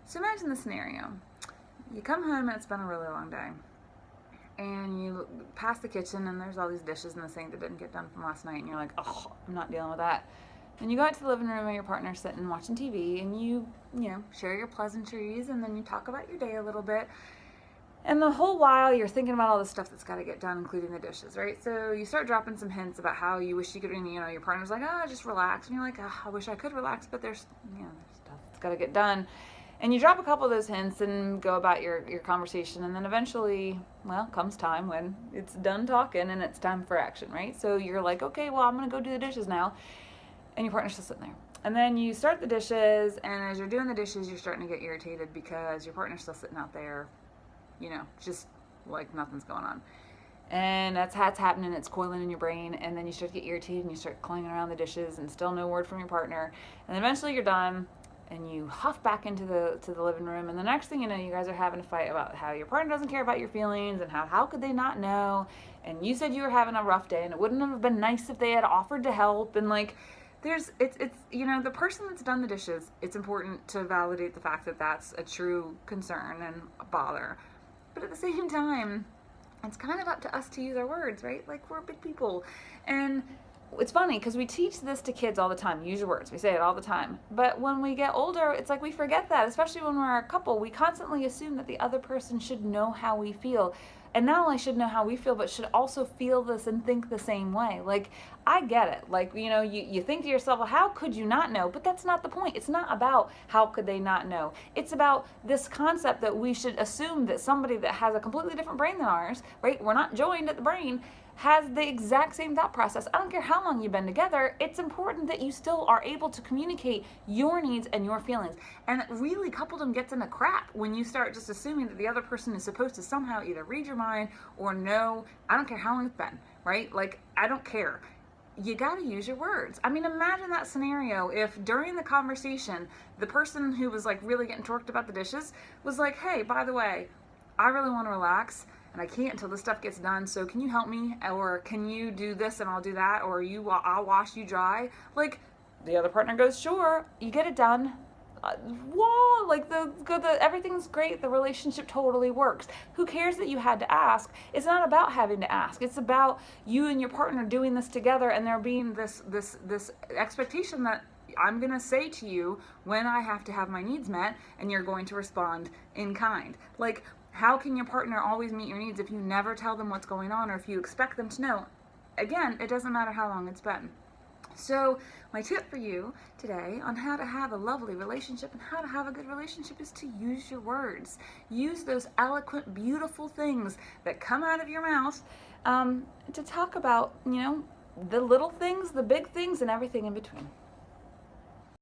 So imagine the scenario. You come home and it's been a really long day. And you pass the kitchen and there's all these dishes in the sink that didn't get done from last night. And you're like, oh, I'm not dealing with that. And you go out to the living room and your partner's sitting watching TV and you share your pleasantries and then you talk about your day a little bit. And the whole while you're thinking about all the stuff that's got to get done, including the dishes, right? So you start dropping some hints about how you wish you could, your partner's like, oh, just relax. And you're like, oh, I wish I could relax, but there's stuff that's got to get done. And you drop a couple of those hints and go about your conversation. And then eventually, comes time when it's done talking and it's time for action, right? So you're like, okay, well, I'm going to go do the dishes now. And your partner's still sitting there. And then you start the dishes, and as you're doing the dishes, you're starting to get irritated because your partner's still sitting out there, just like nothing's going on. And that's how it's happening. It's coiling in your brain, and then you start to get irritated, and you start clanging around the dishes, and still no word from your partner. And eventually you're done, and you huff back into the living room, and the next thing you know, you guys are having a fight about how your partner doesn't care about your feelings, and how could they not know, and you said you were having a rough day, and it wouldn't have been nice if they had offered to help, and the person that's done the dishes, it's important to validate the fact that that's a true concern and a bother. But at the same time, it's kind of up to us to use our words, right? Like, we're big people. And it's funny because we teach this to kids all the time. Use your words. We say it all the time. But when we get older, it's like we forget that, especially when we're a couple. We constantly assume that the other person should know how we feel. And not only should know how we feel, but should also feel this and think the same way. Like, I get it. Like, you think to yourself, well, how could you not know? But that's not the point. It's not about how could they not know. It's about this concept that we should assume that somebody that has a completely different brain than ours, right? We're not joined at the brain, has the exact same thought process. I don't care how long you've been together, it's important that you still are able to communicate your needs and your feelings. And really, coupledom gets into crap when you start just assuming that the other person is supposed to somehow either read your mind or know. I don't care how long it's been, right? Like, I don't care. You gotta use your words. I mean, imagine that scenario if during the conversation, the person who was like really getting torqued about the dishes was like, hey, by the way, I really want to relax and I can't until this stuff gets done, so can you help me? Or can you do this and I'll do that? Or I'll wash you dry. Like, the other partner goes, sure, you get it done. Whoa, like everything's great. The relationship totally works. Who cares that you had to ask? It's not about having to ask. It's about you and your partner doing this together, and there being this expectation that I'm going to say to you when I have to have my needs met, and you're going to respond in kind. Like, how can your partner always meet your needs if you never tell them what's going on or if you expect them to know? Again, it doesn't matter how long it's been. So my tip for you today on how to have a lovely relationship and how to have a good relationship is to use your words. Use those eloquent, beautiful things that come out of your mouth to talk about, the little things, the big things, and everything in between.